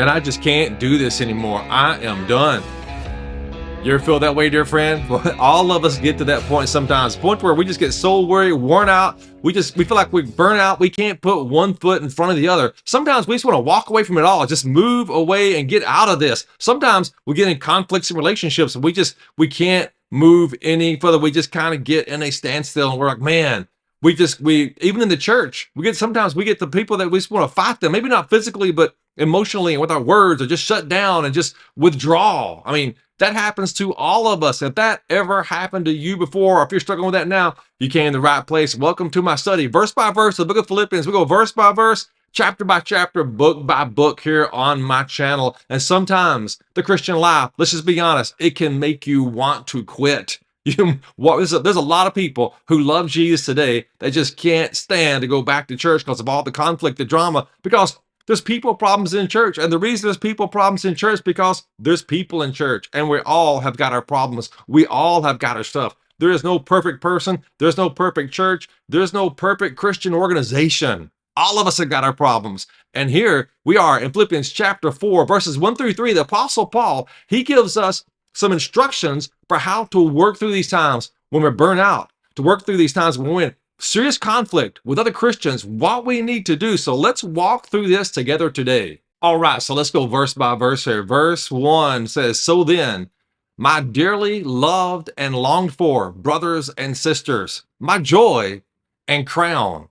Man, I just can't do this anymore. I am done. You ever feel that way, dear friend? Well, all of us get to that point sometimes. Point where we just get so worried, worn out. We feel like we burn out. We can't put one foot in front of the other. Sometimes we just want to walk away from it all. Just move away and get out of this. Sometimes we get in conflicts in relationships and we can't move any further. We just kind of get in a standstill and we're like, man, we even in the church, sometimes we get the people that we just want to fight them. Maybe not physically, but emotionally and with our words, or just shut down and just withdraw. I mean, that happens to all of us. If that ever happened to you before, or if you're struggling with that now, you came in the right place. Welcome to my study, verse by verse, the book of Philippians. We go verse by verse, chapter by chapter, book by book here on my channel. And sometimes the Christian life, let's just be honest, it can make you want to quit. There's a lot of people who love Jesus today that just can't stand to go back to church because of all the conflict, the drama, because there's people problems in church. And the reason there's people problems in church because there's people in church and we all have got our problems. We all have got our stuff. There is no perfect person. There's no perfect church. There's no perfect Christian organization. All of us have got our problems. And here we are in Philippians chapter 4, verses 1 through 3. The Apostle Paul, he gives us some instructions for how to work through these times when we're burnt out, to work through these times when we're in serious conflict with other Christians, what we need to do. So let's walk through this together today. All right, so let's go verse by verse here. Verse 1 says, "So then, my dearly loved and longed for brothers and sisters, my joy and crown.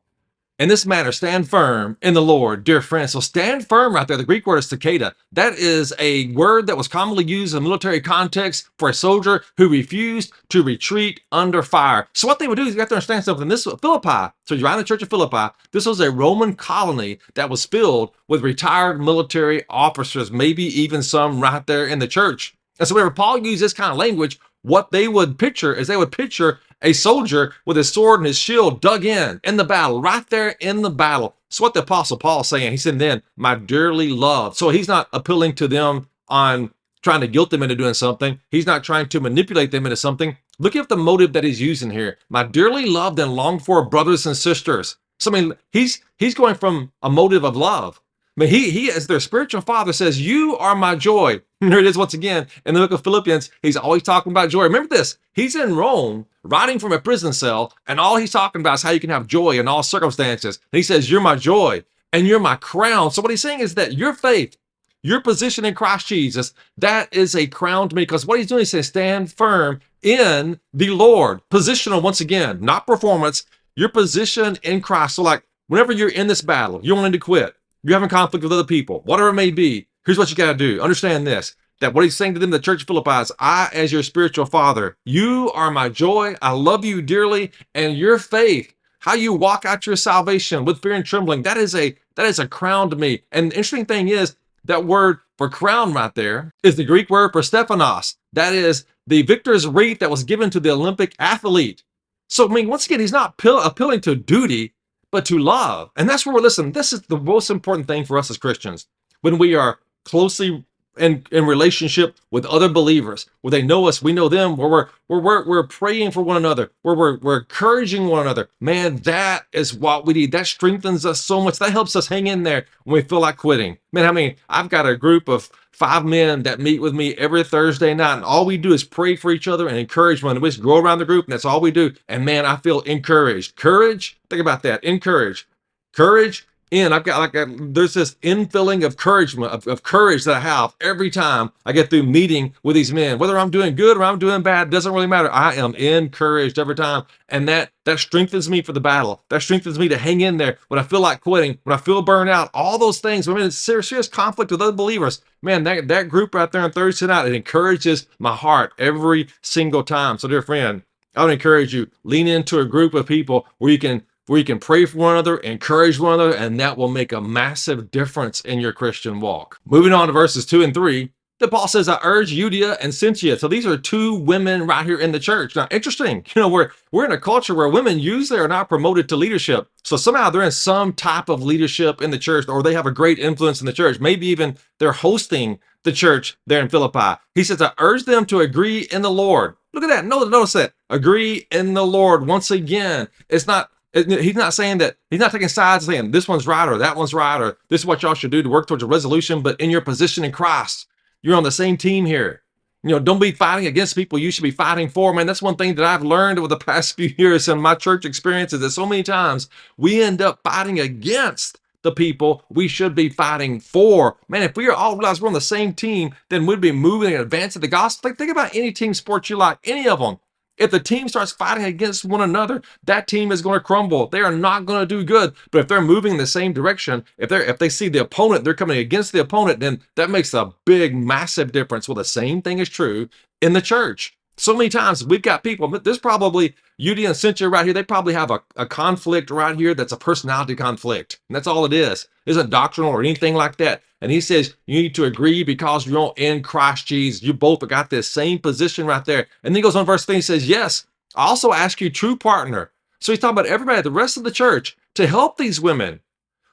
In this matter, stand firm in the Lord, dear friends." So stand firm right there. The Greek word is takeda. That is a word that was commonly used in military context for a soldier who refused to retreat under fire. So what they would do is you have to understand something. This was Philippi. So you're around the church of Philippi. This was a Roman colony that was filled with retired military officers, maybe even some right there in the church. And so whenever Paul used this kind of language, what they would picture is they would picture a soldier with his sword and his shield dug in the battle, right there in the battle. So what the Apostle Paul is saying, he said, then, my dearly loved. So he's not appealing to them on trying to guilt them into doing something. He's not trying to manipulate them into something. Look at the motive that he's using here. My dearly loved and longed for brothers and sisters. So, I mean, he's going from a motive of love. I mean, he as their spiritual father says, you are my joy. Here it is once again in the book of Philippians. He's always talking about joy. Remember this, he's in Rome writing from a prison cell, and all he's talking about is how you can have joy in all circumstances. And he says, you're my joy and you're my crown. So what he's saying is that your faith, your position in Christ Jesus, that is a crown to me. Because what he's doing, he says, stand firm in the Lord. Positional once again, not performance, your position in Christ. So like whenever you're in this battle, you're wanting to quit, you're having conflict with other people, whatever it may be, here's what you got to do. Understand this, that what he's saying to them, the church of Philippi, is, I, as your spiritual father, you are my joy. I love you dearly. And your faith, how you walk out your salvation with fear and trembling, that is a crown to me. And the interesting thing is that word for crown right there is the Greek word for Stephanos. That is the victor's wreath that was given to the Olympic athlete. So, I mean, once again, he's not appealing to duty, but to love. And that's where we're listening. This is the most important thing for us as Christians. When we are closely in relationship with other believers, where they know us, we know them, where we're praying for one another, where we're encouraging one another. Man, that is what we need. That strengthens us so much. That helps us hang in there when we feel like quitting. Man, I mean, I've got a group of 5 men that meet with me every Thursday night, and all we do is pray for each other and encourage one another. We just go around the group, and that's all we do. And man, I feel encouraged. Courage, think about that. Encourage. Courage. I've got there's this infilling of encouragement, of courage that I have every time I get through meeting with these men. Whether I'm doing good or I'm doing bad, doesn't really matter. I am encouraged every time. And that strengthens me for the battle. That strengthens me to hang in there when I feel like quitting, when I feel burned out, all those things. When I'm in serious conflict with other believers, man, that group right there on Thursday night, it encourages my heart every single time. So dear friend, I would encourage you, lean into a group of people where you can pray for one another, encourage one another, and that will make a massive difference in your Christian walk. Moving on to verses 2 and 3, that Paul says, I urge Euodia and Syntyche. So these are 2 women right here in the church. Now, interesting, we're in a culture where women usually are not promoted to leadership. So somehow they're in some type of leadership in the church, or they have a great influence in the church. Maybe even they're hosting the church there in Philippi. He says, I urge them to agree in the Lord. Look at that. Notice that. Agree in the Lord. Once again, it's not He's not saying that, he's not taking sides saying this one's right or that one's right or this is what y'all should do to work towards a resolution, but in your position in Christ, you're on the same team here. Don't be fighting against people you should be fighting for, man. That's one thing that I've learned over the past few years in my church experiences, that so many times we end up fighting against the people we should be fighting for. Man, if we are all realize we're on the same team, then we'd be moving and advancing the gospel. Think about any team sport you like, any of them. If the team starts fighting against one another, that team is going to crumble. They are not going to do good. But if they're moving in the same direction, if they see the opponent, they're coming against the opponent, then that makes a big, massive difference. Well, the same thing is true in the church. So many times we've got people, but there's probably UD and Cynthia right here. They probably have a conflict right here that's a personality conflict. And that's all it is. It isn't doctrinal or anything like that. And he says you need to agree because you're in Christ Jesus. You both have got this same position right there. And then he goes on verse 3, he says, yes, I also ask you, true partner. So he's talking about everybody, the rest of the church, to help these women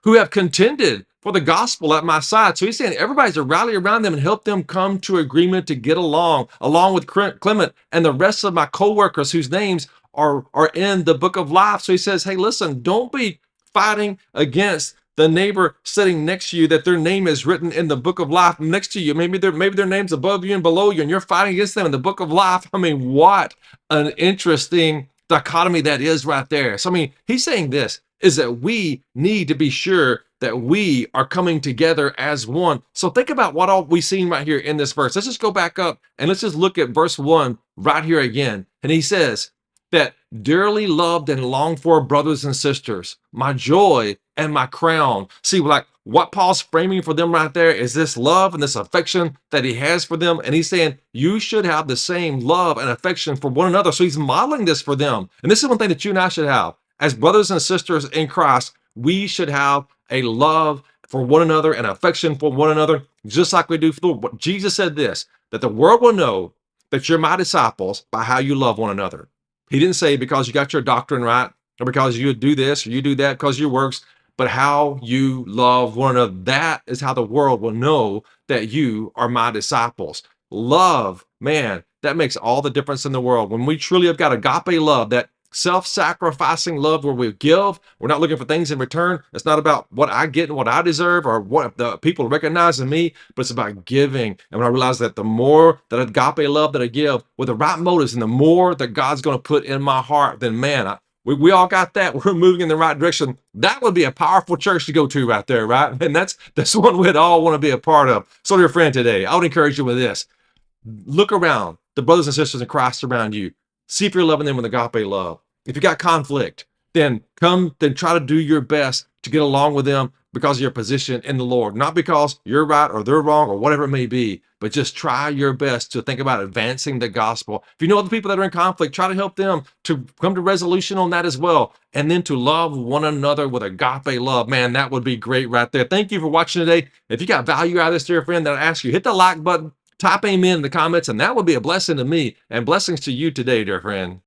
who have contended for the gospel at my side. So he's saying everybody's to rally around them and help them come to agreement to get along with Clement and the rest of my co-workers whose names are in the book of life. So he says, hey, listen, don't be fighting against the neighbor sitting next to you that their name is written in the book of life next to you. Maybe their name's above you and below you, and you're fighting against them in the book of life. I mean, what an interesting dichotomy that is right there. So, I mean, he's saying this is that we need to be sure that we are coming together as one. So think about what all we've seen right here in this verse. Let's just go back up and let's just look at verse 1 right here again. And he says that dearly loved and longed for brothers and sisters, my joy and my crown. See, like what Paul's framing for them right there is this love and this affection that he has for them. And he's saying you should have the same love and affection for one another. So he's modeling this for them. And this is one thing that you and I should have. As brothers and sisters in Christ, we should have a love for one another and affection for one another, just like we do for the Lord. Jesus said this, that the world will know that you're my disciples by how you love one another. He didn't say because you got your doctrine right, or because you do this or you do that because your works, but how you love one another. That is how the world will know that you are my disciples. Love, man, that makes all the difference in the world. When we truly have got agape love, that self-sacrificing love where we give, we're not looking for things in return. It's not about what I get and what I deserve or what the people recognize in me, but it's about giving. And when I realize that the more that agape love that I give with the right motives and the more that God's going to put in my heart, then man, we all got that. We're moving in the right direction. That would be a powerful church to go to right there, right? And that's one we'd all want to be a part of. So dear friend, today, I would encourage you with this. Look around, the brothers and sisters in Christ around you. See if you're loving them with agape love. If you got conflict, then try to do your best to get along with them because of your position in the Lord. Not because you're right or they're wrong or whatever it may be, but just try your best to think about advancing the gospel. If you know other people that are in conflict, try to help them to come to resolution on that as well. And then to love one another with agape love. Man, that would be great right there. Thank you for watching today. If you got value out of this, dear friend, then I ask you, hit the like button, type amen in the comments, and that would be a blessing to me and blessings to you today, dear friend.